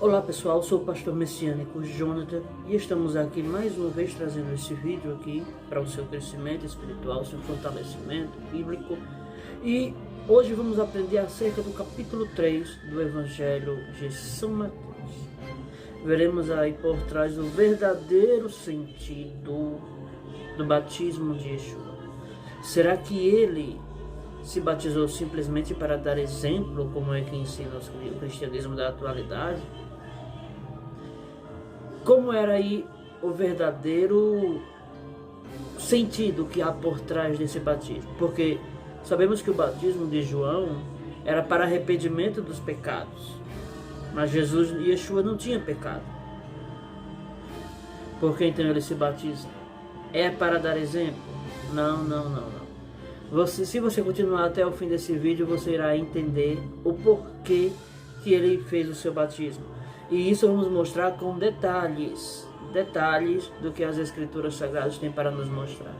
Olá pessoal, sou o pastor messiânico Jonathan e estamos aqui mais uma vez trazendo esse vídeo aqui para o seu crescimento espiritual, seu fortalecimento bíblico. E hoje vamos aprender acerca do capítulo 3 do Evangelho de São Mateus. Veremos aí por trás o verdadeiro sentido do batismo de Yeshua. Será que ele se batizou simplesmente para dar exemplo, como é que ensina o cristianismo da atualidade? Como era aí o verdadeiro sentido que há por trás desse batismo? Porque sabemos que o batismo de João era para arrependimento dos pecados, mas Jesus e Yeshua não tinham pecado. Por que então ele se batiza? É para dar exemplo? Não. Se você continuar até o fim desse vídeo, você irá entender o porquê que ele fez o seu batismo. E isso vamos mostrar com detalhes do que as Escrituras Sagradas têm para nos mostrar.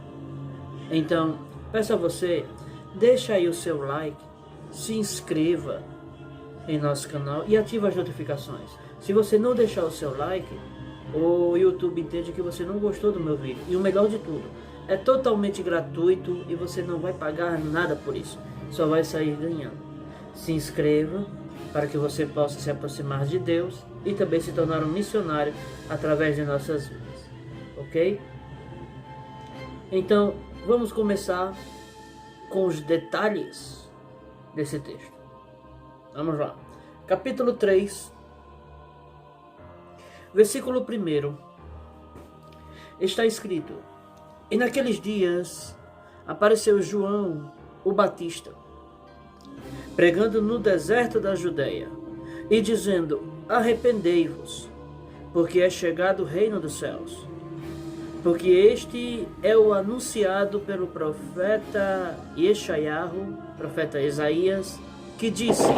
Então, peço a você, deixa aí o seu like, se inscreva em nosso canal e ative as notificações. Se você não deixar o seu like, o YouTube entende que você não gostou do meu vídeo. E o melhor de tudo, é totalmente gratuito e você não vai pagar nada por isso. Só vai sair ganhando. Se inscreva para que você possa se aproximar de Deus e também se tornar um missionário através de nossas vidas. Ok? Então, vamos começar com os detalhes desse texto. Vamos lá. Capítulo 3, versículo 1. Está escrito: E naqueles dias apareceu João o Batista, pregando no deserto da Judeia, e dizendo: Arrependei-vos, porque é chegado o reino dos céus. Porque este é o anunciado pelo profeta Yeshayahu, profeta Isaías, que disse: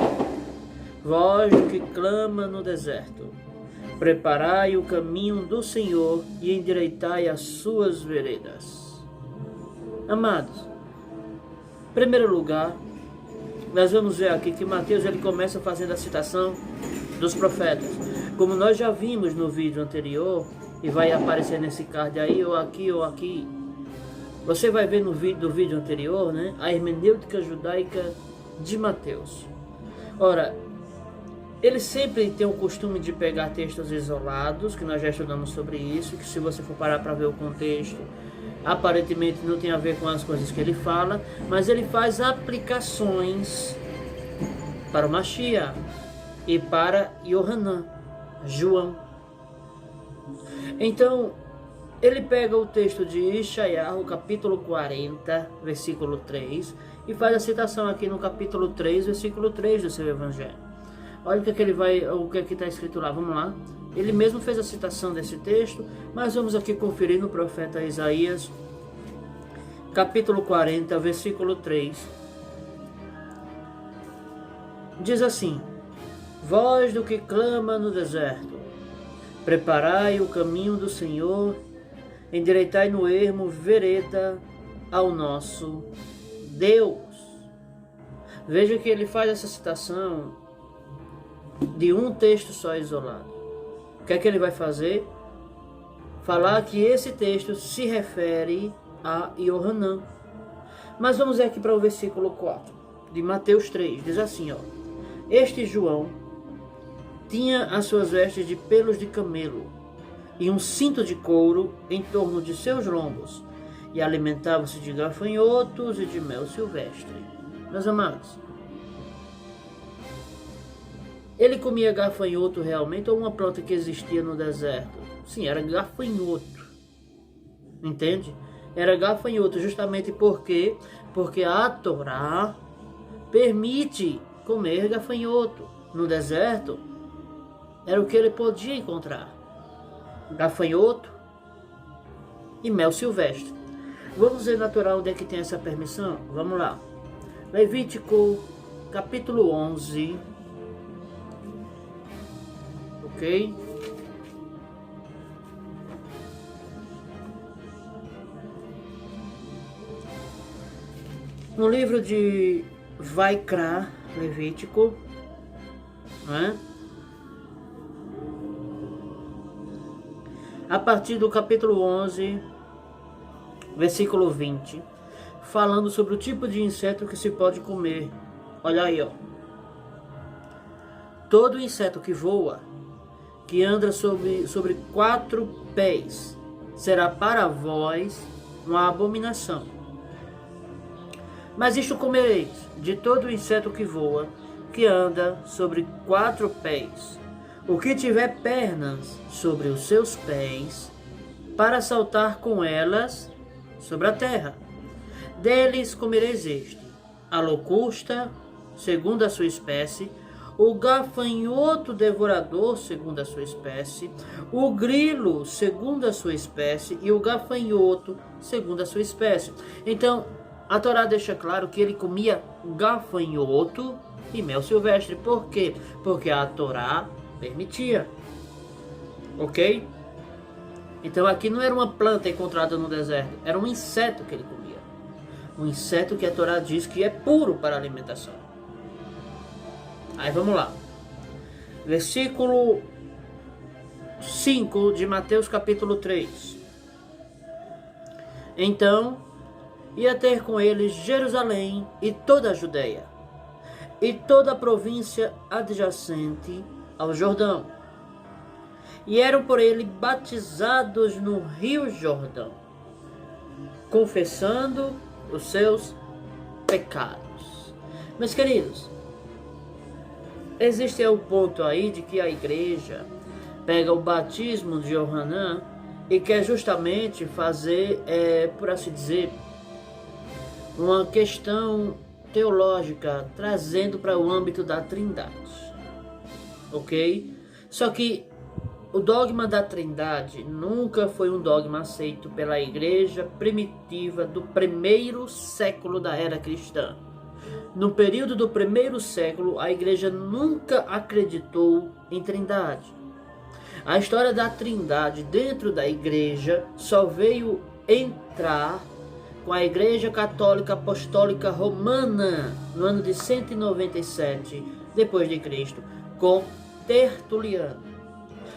Voz do que clama no deserto, preparai o caminho do Senhor e endireitai as suas veredas. Amados, em primeiro lugar, nós vamos ver aqui que Mateus ele começa fazendo a citação dos profetas. Como nós já vimos no vídeo anterior, e vai aparecer nesse card aí, ou aqui. Você vai ver no vídeo anterior, né, a hermenêutica judaica de Mateus. Ora, ele sempre tem o costume de pegar textos isolados, que nós já estudamos sobre isso, que se você for parar para ver o contexto, aparentemente não tem a ver com as coisas que ele fala, mas ele faz aplicações para o Mashiach e para Yohanan, João. Então, ele pega o texto de Yeshayahu, capítulo 40, versículo 3, e faz a citação aqui no capítulo 3, versículo 3 do seu evangelho. Olha o que está escrito lá, vamos lá. Ele mesmo fez a citação desse texto, mas vamos aqui conferir no profeta Isaías, capítulo 40, versículo 3. Diz assim: Voz do que clama no deserto, preparai o caminho do Senhor, endireitai no ermo vereda ao nosso Deus. Veja que ele faz essa citação de um texto só isolado. O que é que ele vai fazer? Falar que esse texto se refere a Yohanan. Mas vamos aqui para o versículo 4 de Mateus 3. Diz assim, ó: Este João tinha as suas vestes de pelos de camelo e um cinto de couro em torno de seus lombos, e alimentava-se de gafanhotos e de mel silvestre. Meus amados, ele comia gafanhoto realmente ou uma planta que existia no deserto? Sim, era gafanhoto. Entende? Era gafanhoto justamente porque a Torá permite comer gafanhoto. No deserto era o que ele podia encontrar: gafanhoto e mel silvestre. Vamos ver natural onde é que tem essa permissão? Vamos lá. Levítico capítulo 11. Ok? No livro de Vaikra, Levítico, né? a partir do capítulo 11, versículo 20, falando sobre o tipo de inseto que se pode comer. Olha aí, ó. Todo inseto que voa, que anda sobre 4 pés, será para vós uma abominação. Mas isto comereis, de todo inseto que voa, que anda sobre 4 pés, o que tiver pernas sobre os seus pés, para saltar com elas sobre a terra. Deles comereis este: a locusta, segundo a sua espécie, o gafanhoto devorador, segundo a sua espécie, o grilo, segundo a sua espécie, e o gafanhoto, segundo a sua espécie. Então, a Torá deixa claro que ele comia gafanhoto e mel silvestre. Por quê? Porque a Torá permitia. Ok? Então aqui não era uma planta encontrada no deserto, era um inseto que ele comia. Um inseto que a Torá diz que é puro para a alimentação. Aí vamos lá. Versículo 5 de Mateus capítulo 3. Então ia ter com eles Jerusalém e toda a Judeia, e toda a província adjacente ao Jordão. E eram por ele batizados no rio Jordão, confessando os seus pecados. Meus queridos, existe o ponto aí de que a igreja pega o batismo de Yohanan e quer justamente fazer, por assim dizer, uma questão teológica, trazendo para o âmbito da Trindade. Ok? Só que o dogma da Trindade nunca foi um dogma aceito pela igreja primitiva do primeiro século da era cristã. No período do primeiro século, a igreja nunca acreditou em Trindade. A história da Trindade dentro da igreja só veio entrar com a Igreja Católica Apostólica Romana no ano de 197 depois de Cristo, com Tertuliano.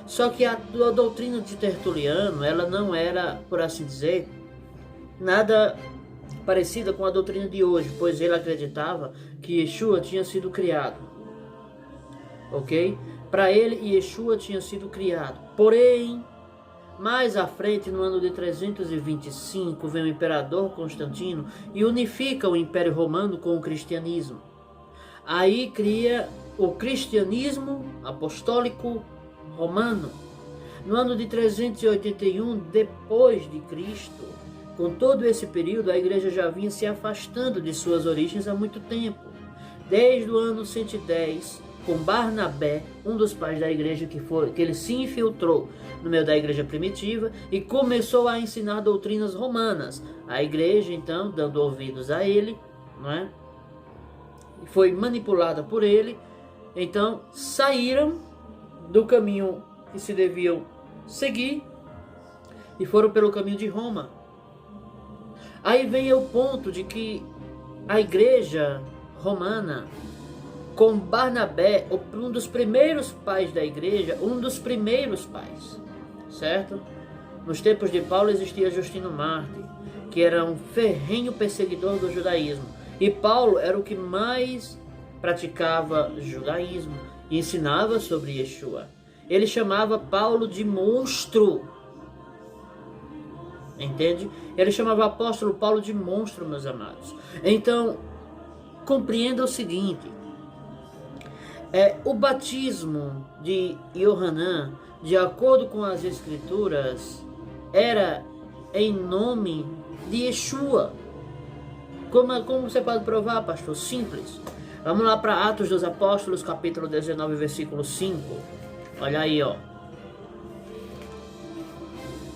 Só que a doutrina de Tertuliano, ela não era, por assim dizer, nada parecida com a doutrina de hoje, pois ele acreditava que Yeshua tinha sido criado. Ok? Para ele, Yeshua tinha sido criado. Porém, mais à frente, no ano de 325, vem o imperador Constantino e unifica o Império Romano com o cristianismo. Aí cria o cristianismo apostólico romano. No ano de 381 depois de Cristo, com todo esse período, a igreja já vinha se afastando de suas origens há muito tempo. Desde o ano 110, com Barnabé, um dos pais da igreja, que ele se infiltrou no meio da igreja primitiva e começou a ensinar doutrinas romanas. A igreja, então, dando ouvidos a ele, não é? Foi manipulada por ele. Então, saíram do caminho que se deviam seguir e foram pelo caminho de Roma. Aí vem o ponto de que a igreja romana, com Barnabé, um dos primeiros pais da igreja, certo? Nos tempos de Paulo existia Justino Mártir, que era um ferrenho perseguidor do judaísmo. E Paulo era o que mais praticava judaísmo e ensinava sobre Yeshua. Ele chamava Paulo de monstro. Entende? Ele chamava o apóstolo Paulo de monstro, meus amados. Então, compreenda o seguinte. O batismo de Yohanan, de acordo com as escrituras, era em nome de Yeshua. Como você pode provar, pastor? Simples. Vamos lá para Atos dos Apóstolos, capítulo 19, versículo 5. Olha aí, ó.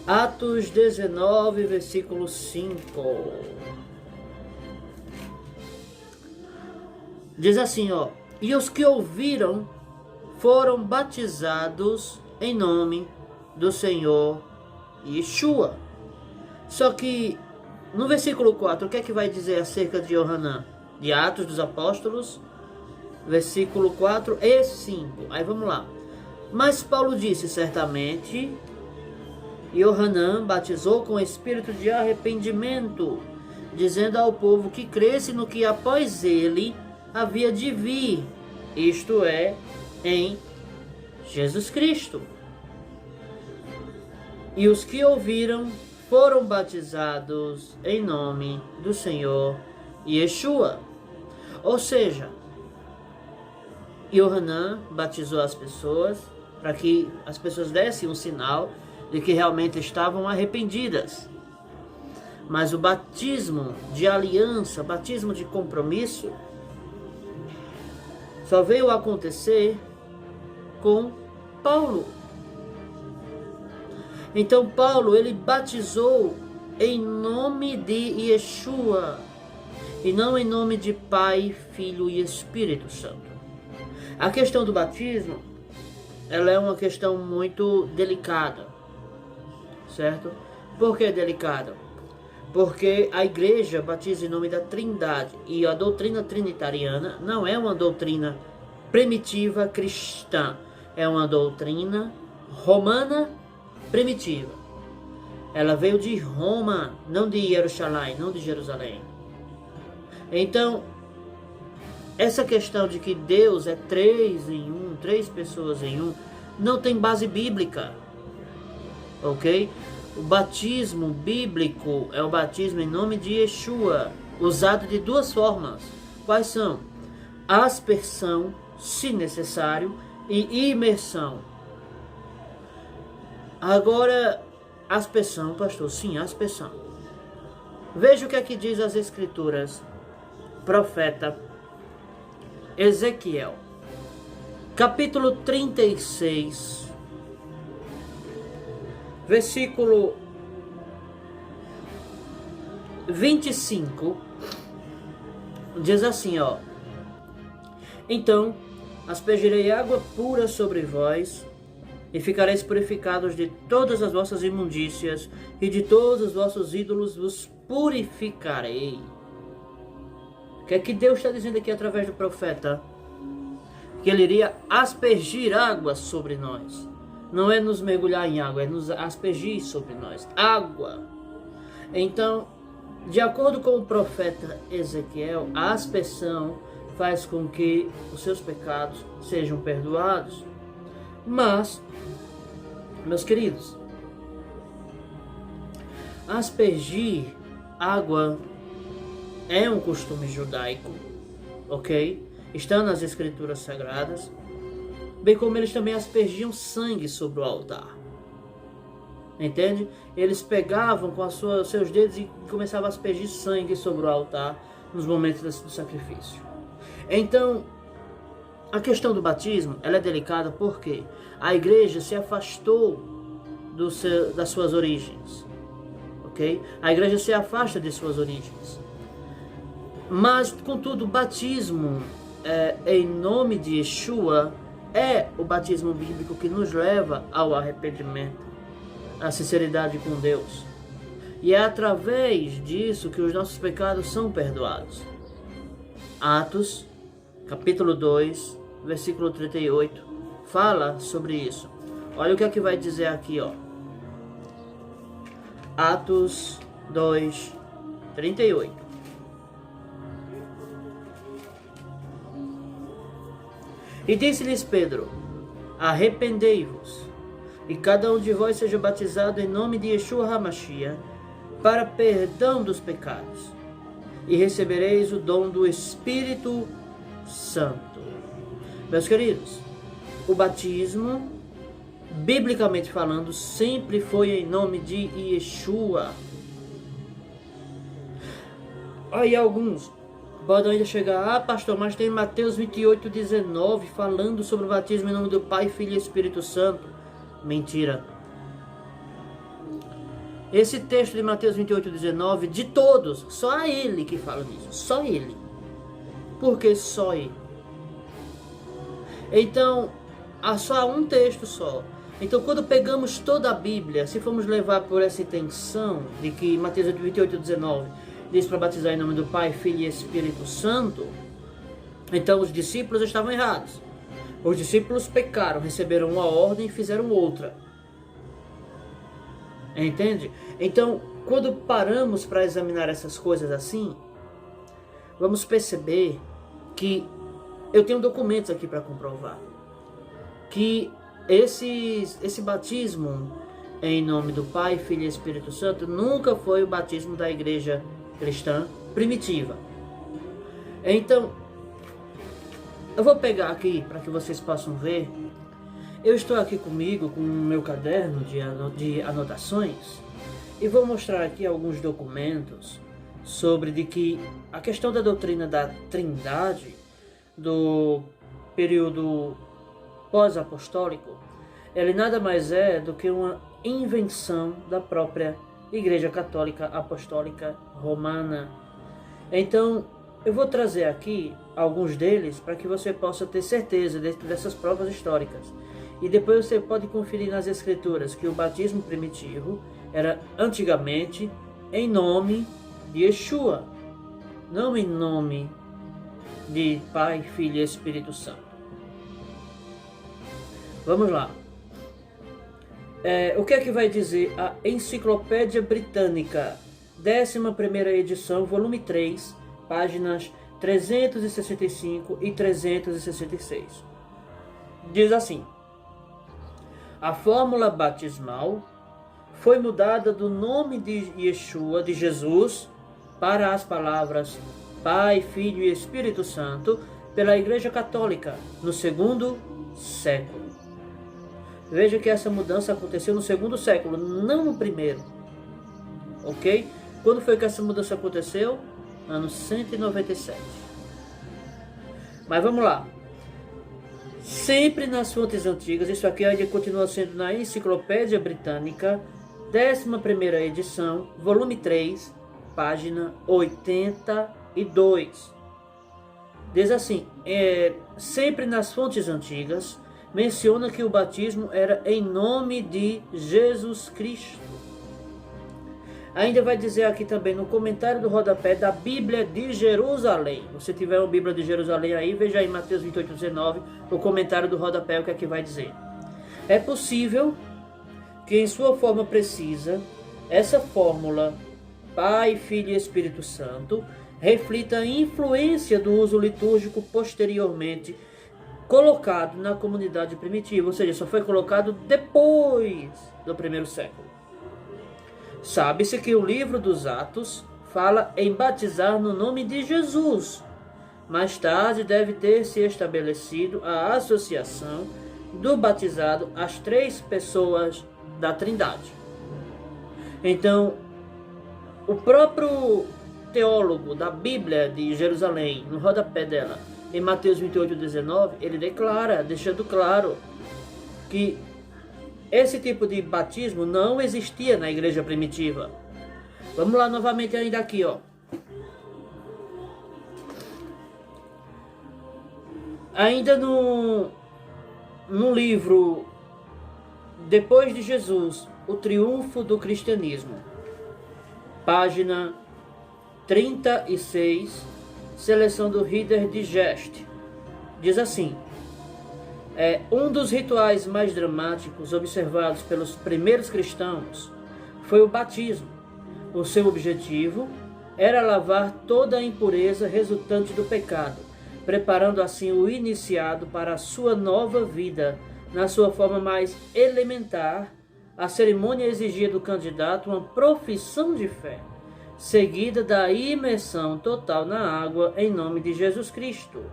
Atos 19, versículo 5. Diz assim, ó. E os que ouviram foram batizados em nome do Senhor Yeshua. Só que no versículo 4, o que é que vai dizer acerca de Yohanan? De Atos dos Apóstolos, versículo 4 e 5. Aí vamos lá. Mas Paulo disse, certamente Yohanan batizou com espírito de arrependimento, dizendo ao povo que cresce no que após ele havia de vir, isto é, em Jesus Cristo. E os que ouviram foram batizados em nome do Senhor Yeshua. Ou seja, Yohanan batizou as pessoas para que as pessoas dessem um sinal de que realmente estavam arrependidas. Mas o batismo de aliança, batismo de compromisso, só veio acontecer com Paulo. Então Paulo, ele batizou em nome de Yeshua e não em nome de Pai, Filho e Espírito Santo. A questão do batismo, ela é uma questão muito delicada, certo? Por que delicada? Porque a igreja batiza em nome da Trindade e a doutrina trinitariana não é uma doutrina primitiva cristã, é uma doutrina romana primitiva. Ela veio de Roma, não de Jerusalém, não de Jerusalém. Então, essa questão de que Deus é três em um, três pessoas em um, não tem base bíblica, ok? O batismo bíblico é o batismo em nome de Yeshua, usado de duas formas. Quais são? Aspersão, se necessário, e imersão. Agora, aspersão, pastor, sim, aspersão. Veja o que aqui diz as Escrituras, profeta Ezequiel, capítulo 36, versículo 25, diz assim, ó: Então aspergirei água pura sobre vós, e ficareis purificados de todas as vossas imundícias, e de todos os vossos ídolos vos purificarei. O que é que Deus está dizendo aqui através do profeta? Que ele iria aspergir água sobre nós. Não é nos mergulhar em água, é nos aspergir sobre nós. Água. Então, de acordo com o profeta Ezequiel, a aspersão faz com que os seus pecados sejam perdoados. Mas, meus queridos, aspergir água é um costume judaico, ok? Está nas Escrituras Sagradas, bem como eles também aspergiam sangue sobre o altar. Entende? Eles pegavam com seus dedos e começavam a aspergir sangue sobre o altar nos momentos do sacrifício. Então, a questão do batismo, ela é delicada porque a igreja se afastou das suas origens, ok? A igreja se afasta de suas origens. Mas, contudo, o batismo em nome de Yeshua é o batismo bíblico que nos leva ao arrependimento, à sinceridade com Deus. E é através disso que os nossos pecados são perdoados. Atos, capítulo 2, versículo 38, fala sobre isso. Olha o que é que vai dizer aqui, ó. Atos 2, 38. E disse-lhes Pedro: Arrependei-vos, e cada um de vós seja batizado em nome de Yeshua HaMashiach, para perdão dos pecados, e recebereis o dom do Espírito Santo. Meus queridos, o batismo, biblicamente falando, sempre foi em nome de Yeshua. Aí alguns podem ainda chegar: pastor, mas tem Mateus 28, 19 falando sobre o batismo em nome do Pai, Filho e Espírito Santo. Mentira. Esse texto de Mateus 28, 19, de todos, só ele que fala nisso, só ele. Por que só ele? Então, há só um texto só. Então, quando pegamos toda a Bíblia, se formos levar por essa intenção de que Mateus 28, 19 diz para batizar em nome do Pai, Filho e Espírito Santo, então os discípulos estavam errados. Os discípulos pecaram, receberam uma ordem e fizeram outra. Entende? Então, quando paramos para examinar essas coisas assim, vamos perceber que eu tenho documentos aqui para comprovar que esse batismo em nome do Pai, Filho e Espírito Santo nunca foi o batismo da igreja cristã primitiva. Então, eu vou pegar aqui para que vocês possam ver. Eu estou aqui comigo com o meu caderno de anotações e vou mostrar aqui alguns documentos sobre de que a questão da doutrina da Trindade do período pós-apostólico, ele nada mais é do que uma invenção da própria Igreja Católica Apostólica Romana. Então, eu vou trazer aqui alguns deles para que você possa ter certeza dessas provas históricas. E depois você pode conferir nas Escrituras que o batismo primitivo era antigamente em nome de Yeshua, não em nome de Pai, Filho e Espírito Santo. Vamos lá. O que é que vai dizer a Enciclopédia Britânica, 11ª edição, volume 3, páginas 365 e 366. Diz assim: a fórmula batismal foi mudada do nome de Yeshua, de Jesus, para as palavras Pai, Filho e Espírito Santo, pela Igreja Católica, no segundo século. Veja que essa mudança aconteceu no segundo século, não no primeiro. Ok? Quando foi que essa mudança aconteceu? Ano 197. Mas vamos lá. Sempre nas fontes antigas, isso aqui ainda continua sendo na Enciclopédia Britânica, 11ª edição, volume 3, página 82. Diz assim, sempre nas fontes antigas, menciona que o batismo era em nome de Jesus Cristo. Ainda vai dizer aqui também no comentário do rodapé da Bíblia de Jerusalém. Se tiver uma Bíblia de Jerusalém aí, veja aí Mateus 28:19, o comentário do rodapé, o que é que vai dizer. É possível que em sua forma precisa, essa fórmula Pai, Filho e Espírito Santo reflita a influência do uso litúrgico posteriormente colocado na comunidade primitiva, ou seja, só foi colocado depois do primeiro século. Sabe-se que o livro dos Atos fala em batizar no nome de Jesus. Mais tarde deve ter se estabelecido a associação do batizado às três pessoas da Trindade. Então, o próprio teólogo da Bíblia de Jerusalém, no rodapé dela, em Mateus 28:19, ele declara, deixando claro que esse tipo de batismo não existia na igreja primitiva. Vamos lá novamente ainda aqui, ó. Ainda no livro Depois de Jesus, o Triunfo do Cristianismo, página 36, seleção do Reader Digest, diz assim: um dos rituais mais dramáticos observados pelos primeiros cristãos foi o batismo. O seu objetivo era lavar toda a impureza resultante do pecado, preparando assim o iniciado para a sua nova vida. Na sua forma mais elementar, a cerimônia exigia do candidato uma profissão de fé, seguida da imersão total na água em nome de Jesus Cristo.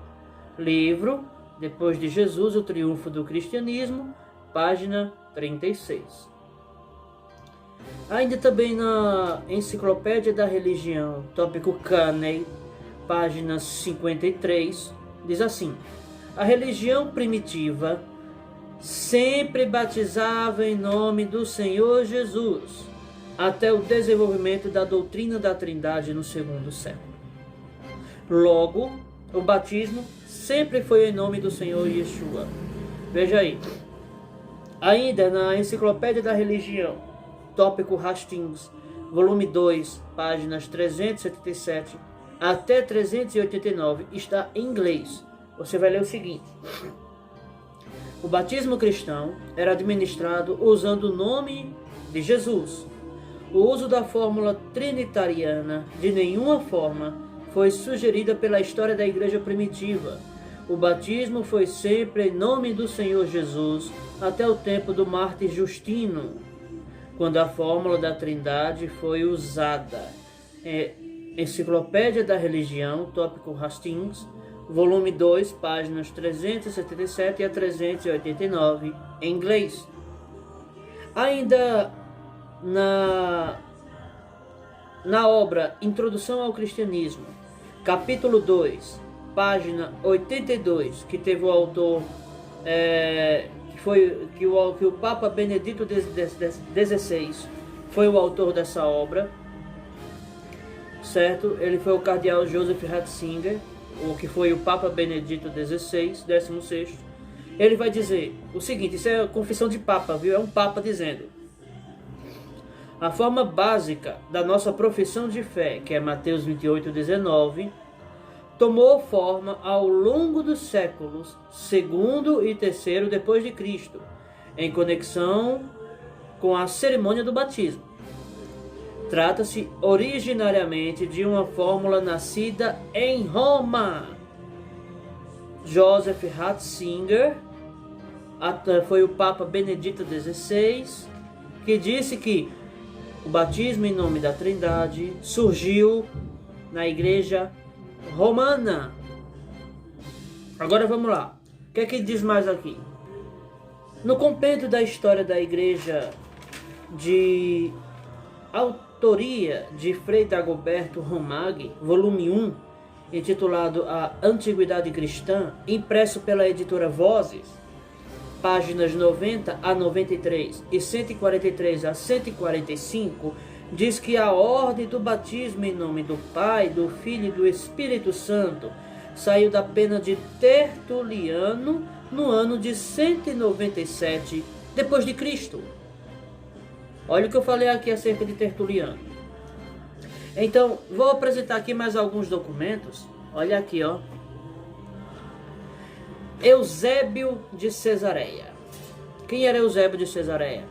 Livro Depois de Jesus, o Triunfo do Cristianismo, página 36. Ainda também na Enciclopédia da Religião, tópico Carney, página 53, diz assim: a religião primitiva sempre batizava em nome do Senhor Jesus, até o desenvolvimento da doutrina da Trindade no segundo século. Logo, o batismo sempre foi em nome do Senhor Yeshua. Veja aí. Ainda na Enciclopédia da Religião, tópico Hastings, volume 2, páginas 377 até 389, está em inglês. Você vai ler o seguinte: o batismo cristão era administrado usando o nome de Jesus, O uso da fórmula trinitariana de nenhuma forma foi sugerida pela história da igreja primitiva. O batismo foi sempre em nome do Senhor Jesus até o tempo do mártir Justino, quando a fórmula da Trindade foi usada. Enciclopédia da Religião, tópico Hastings, volume 2, páginas 377 a 389, em inglês. Ainda na obra Introdução ao Cristianismo, capítulo 2, página 82, que teve o autor, que o Papa Benedito XVI foi o autor dessa obra, certo? Ele foi o cardeal Joseph Ratzinger, o que foi o Papa Benedito XVI, 16º. Ele vai dizer o seguinte, isso é a confissão de Papa, viu? É um Papa dizendo: a forma básica da nossa profissão de fé, que é Mateus 28:19, tomou forma ao longo dos séculos segundo e terceiro depois de Cristo, em conexão com a cerimônia do batismo. Trata-se originariamente de uma fórmula nascida em Roma. Joseph Ratzinger foi o Papa Benedito XVI que disse que o batismo em nome da Trindade surgiu na Igreja Romana. Agora vamos lá. O que é que ele diz mais aqui? No compêndio da história da Igreja, de autoria de Frei Dagoberto Romagui, volume 1, intitulado A Antiguidade Cristã, impresso pela editora Vozes, páginas 90 a 93 e 143 a 145, diz que a ordem do batismo em nome do Pai, do Filho e do Espírito Santo saiu da pena de Tertuliano no ano de 197 depois de Cristo. Olha o que eu falei aqui acerca de Tertuliano. Então, vou apresentar aqui mais alguns documentos. Olha aqui, ó. Eusébio de Cesareia. Quem era Eusébio de Cesareia?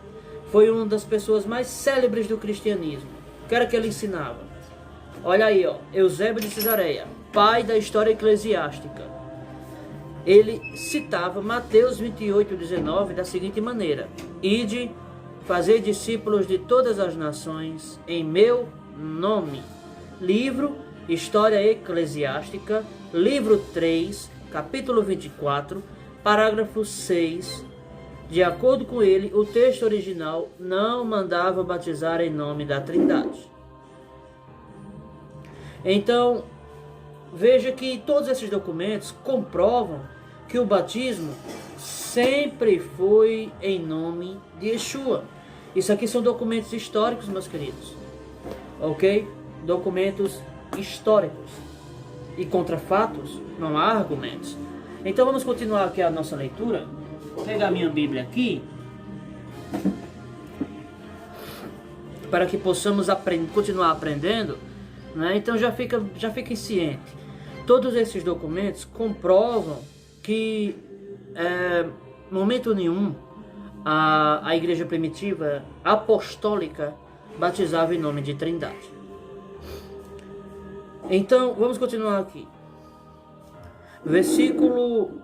Foi uma das pessoas mais célebres do cristianismo. O que era que ele ensinava? Olha aí, ó. Eusébio de Cesareia, pai da história eclesiástica. Ele citava Mateus 28:19 da seguinte maneira: Ide, fazei discípulos de todas as nações em meu nome. Livro História Eclesiástica, livro 3, capítulo 24, parágrafo 6. De acordo com ele, o texto original não mandava batizar em nome da Trindade. Então, veja que todos esses documentos comprovam que o batismo sempre foi em nome de Yeshua. Isso aqui são documentos históricos, meus queridos. Ok? Documentos históricos. E contra fatos, não há argumentos. Então vamos continuar aqui a nossa leitura. Vou pegar minha Bíblia aqui, para que possamos continuar aprendendo, né? Então já fiquem cientes. Todos esses documentos comprovam que, momento nenhum, a igreja primitiva apostólica batizava em nome de Trindade. Então, vamos continuar aqui. Versículo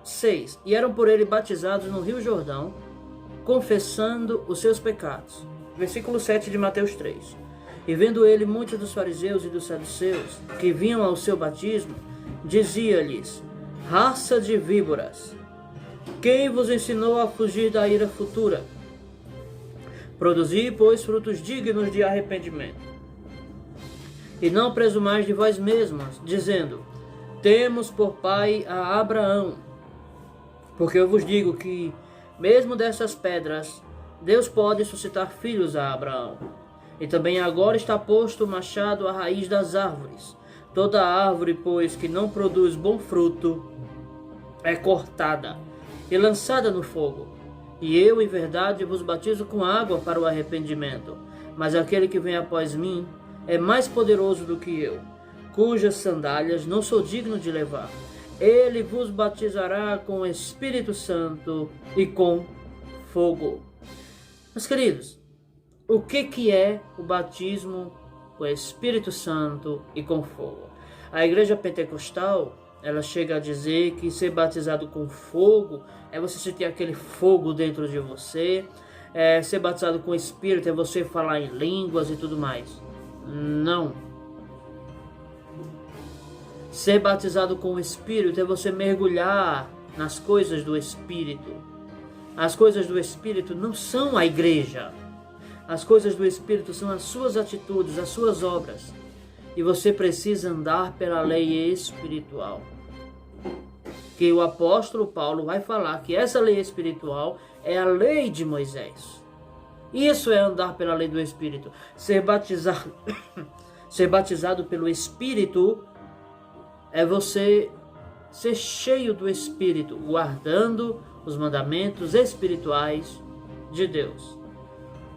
6. E eram por ele batizados no Rio Jordão, confessando os seus pecados. Versículo 7 de Mateus 3. E vendo ele muitos dos fariseus e dos saduceus que vinham ao seu batismo, dizia-lhes: raça de víboras, quem vos ensinou a fugir da ira futura? Produzi, pois, frutos dignos de arrependimento. E não presumais de vós mesmos, dizendo: temos por pai a Abraão. Porque eu vos digo que, mesmo dessas pedras, Deus pode suscitar filhos a Abraão. E também agora está posto o machado à raiz das árvores. Toda árvore, pois, que não produz bom fruto, é cortada e lançada no fogo. E eu, em verdade, vos batizo com água para o arrependimento. Mas aquele que vem após mim é mais poderoso do que eu, cujas sandálias não sou digno de levar. Ele vos batizará com o Espírito Santo e com fogo. Meus queridos, o que é o batismo com o Espírito Santo e com fogo. A igreja pentecostal, ela chega a dizer que ser batizado com fogo é você sentir aquele fogo dentro de você, ser batizado com o Espírito é você falar em línguas e tudo mais. Não. Ser batizado com o Espírito é você mergulhar nas coisas do Espírito. As coisas do Espírito não são a igreja. As coisas do Espírito são as suas atitudes, as suas obras. E você precisa andar pela lei espiritual. Que o apóstolo Paulo vai falar que essa lei espiritual é a lei de Moisés. Isso é andar pela lei do Espírito. Ser batizado pelo Espírito é você ser cheio do Espírito, guardando os mandamentos espirituais de Deus.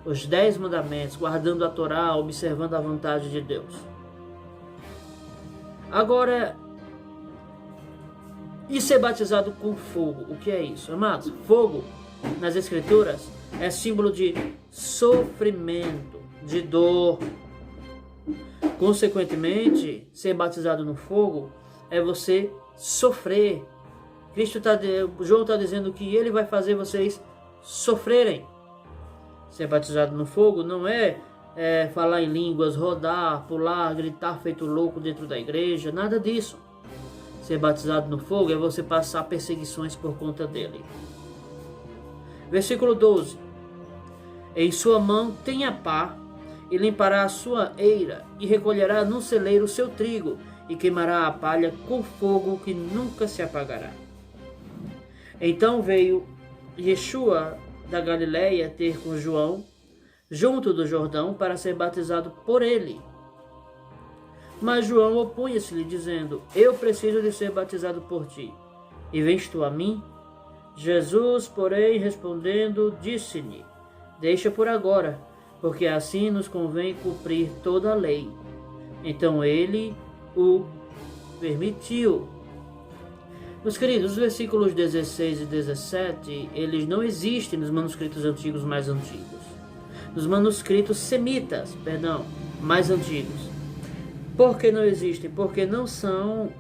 Os 10 mandamentos, guardando a Torá, observando a vontade de Deus. Agora, e ser batizado com fogo? O que é isso, amados? Fogo, nas Escrituras, é símbolo de sofrimento, de dor. Consequentemente, ser batizado no fogo é você sofrer. João está dizendo que ele vai fazer vocês sofrerem. Ser batizado no fogo não é falar em línguas, rodar, pular, gritar feito louco dentro da igreja, nada disso. Ser batizado no fogo é você passar perseguições por conta dele. Versículo 12. Em sua mão tem a pá, e limpará a sua eira, e recolherá no celeiro o seu trigo, e queimará a palha com fogo que nunca se apagará. Então veio Yeshua da Galileia ter com João, junto do Jordão, para ser batizado por ele. Mas João opunha-se-lhe, dizendo: eu preciso de ser batizado por ti, e vens tu a mim? Jesus, porém, respondendo, disse-lhe: deixa por agora, porque assim nos convém cumprir toda a lei. Então ele o permitiu. Meus queridos, os versículos 16 e 17, eles não existem nos manuscritos antigos mais antigos. Nos manuscritos semitas, mais antigos. Por que não existem? Porque não são...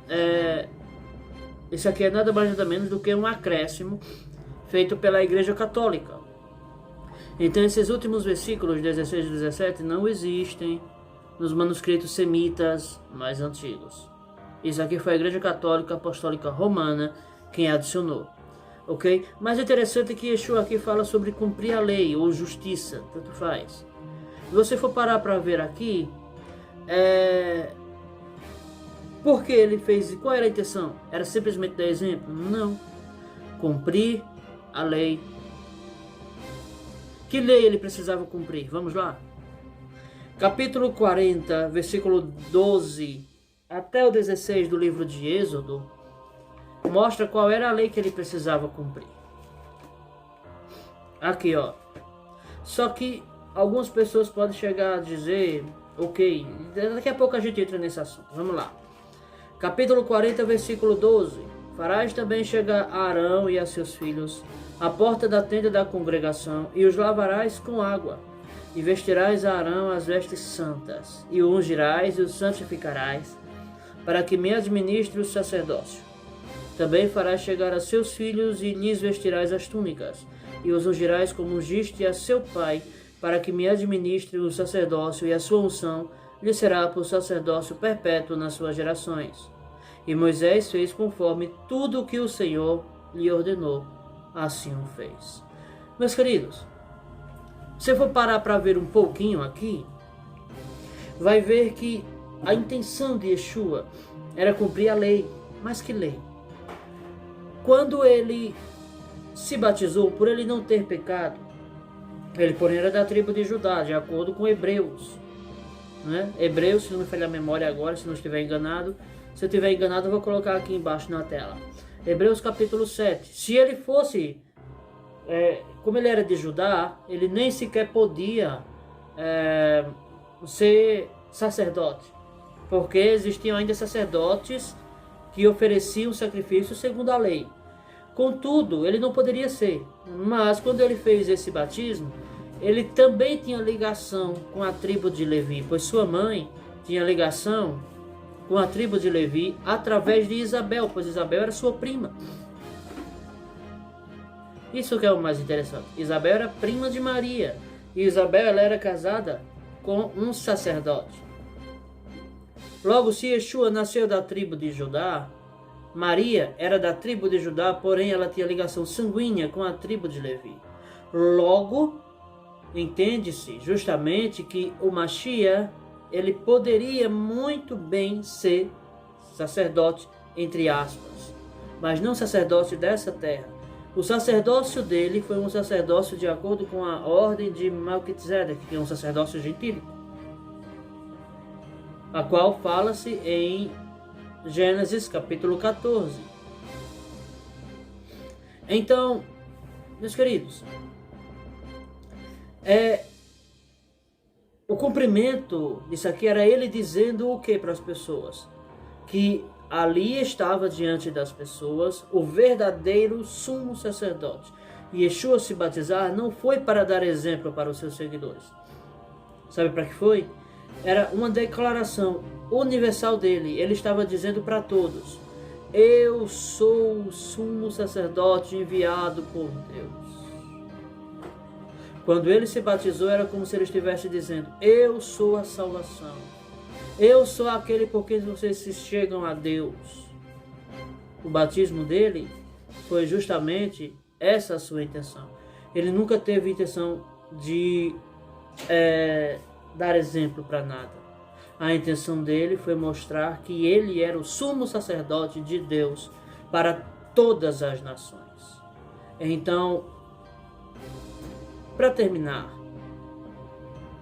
Isso aqui é nada mais nada menos do que um acréscimo feito pela Igreja Católica. Então esses últimos versículos 16 e 17 não existem nos manuscritos semitas mais antigos. Isso aqui foi a Igreja Católica Apostólica Romana quem adicionou. Ok? Mas é interessante que Yeshua aqui fala sobre cumprir a lei ou justiça, tanto faz. Se você for parar para ver aqui, por que ele fez? Qual era a intenção? Era simplesmente dar exemplo? Não. Cumprir a lei. Que lei ele precisava cumprir? Vamos lá. Capítulo 40, versículo 12 até o 16 do livro de Êxodo, mostra qual era a lei que ele precisava cumprir. Aqui, ó. Só que algumas pessoas podem chegar a dizer, ok, daqui a pouco a gente entra nesse assunto. Vamos lá. Capítulo 40, versículo 12. Farás também chegar a Arão e a seus filhos à porta da tenda da congregação, e os lavarás com água, e vestirás a Arão as vestes santas, e o ungirás e o santificarás, para que me administre o sacerdócio. Também farás chegar a seus filhos, e lhes vestirás as túnicas, e os ungirás como ungiste a seu pai, para que me administre o sacerdócio, e a sua unção lhe será por sacerdócio perpétuo nas suas gerações. E Moisés fez conforme tudo o que o Senhor lhe ordenou, assim o fez. Meus queridos, se for parar para ver um pouquinho aqui, vai ver que a intenção de Yeshua era cumprir a lei. Mas que lei? Quando ele se batizou, por ele não ter pecado, ele porém era da tribo de Judá, de acordo com Hebreus. Né? Hebreus, se não me falhar a memória agora, se não estiver enganado. Se eu estiver enganado, eu vou colocar aqui embaixo na tela. Hebreus capítulo 7. Se ele fosse, como ele era de Judá, ele nem sequer podia ser sacerdote. Porque existiam ainda sacerdotes que ofereciam sacrifício segundo a lei. Contudo, ele não poderia ser. Mas quando ele fez esse batismo, ele também tinha ligação com a tribo de Levi, pois sua mãe tinha ligação com a tribo de Levi através de Isabel, pois Isabel era sua prima. Isso que é o mais interessante. Isabel era prima de Maria, e Isabel ela era casada com um sacerdote. Logo, se Yeshua nasceu da tribo de Judá, Maria era da tribo de Judá, porém ela tinha ligação sanguínea com a tribo de Levi. Logo, entende-se justamente que o Mashiach, ele poderia muito bem ser sacerdote, entre aspas, mas não sacerdote dessa terra. O sacerdócio dele foi um sacerdócio de acordo com a ordem de Melquisedeque, que é um sacerdócio gentílico, a qual fala-se em Gênesis capítulo 14. Então, meus queridos, o cumprimento disso aqui era ele dizendo o que para as pessoas? Que ali estava diante das pessoas o verdadeiro sumo sacerdote. E Yeshua se batizar não foi para dar exemplo para os seus seguidores. Sabe para que foi? Era uma declaração universal dele. Ele estava dizendo para todos: eu sou o sumo sacerdote enviado por Deus. Quando ele se batizou, era como se ele estivesse dizendo: eu sou a salvação. Eu sou aquele por quem vocês se chegam a Deus. O batismo dele foi justamente essa a sua intenção. Ele nunca teve intenção de dar exemplo para nada. A intenção dele foi mostrar que ele era o sumo sacerdote de Deus para todas as nações. Então, para terminar,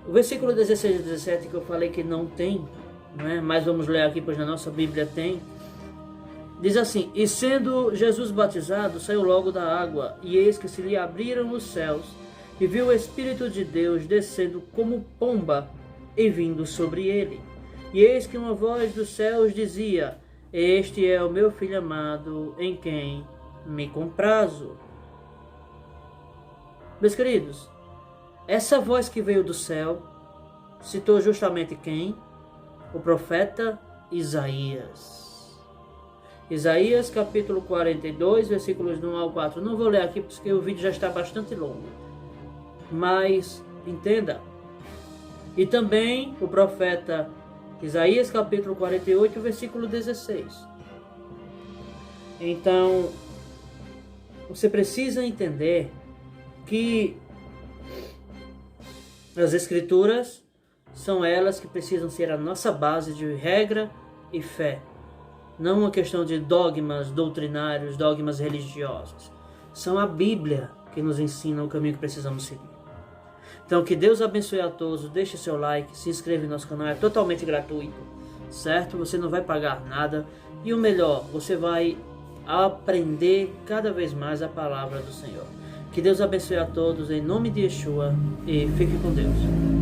o versículo 16 e 17 que eu falei que não tem, mas vamos ler aqui, pois na nossa Bíblia tem. Diz assim: e sendo Jesus batizado, saiu logo da água, e eis que se lhe abriram os céus, e viu o Espírito de Deus descendo como pomba e vindo sobre ele. E eis que uma voz dos céus dizia: este é o meu Filho amado, em quem me comprazo. Meus queridos, essa voz que veio do céu citou justamente quem? O profeta Isaías. Isaías capítulo 42, versículos 1 ao 4. Não vou ler aqui porque o vídeo já está bastante longo, mas entenda. E também o profeta Isaías capítulo 48, versículo 16. Então, você precisa entender que as escrituras são elas que precisam ser a nossa base de regra e fé. Não uma questão de dogmas doutrinários, dogmas religiosos. São a Bíblia que nos ensina o caminho que precisamos seguir. Então, que Deus abençoe a todos. Deixe seu like, se inscreva no nosso canal. É totalmente gratuito, certo? Você não vai pagar nada. E o melhor, você vai aprender cada vez mais a palavra do Senhor. Que Deus abençoe a todos em nome de Yeshua e fique com Deus.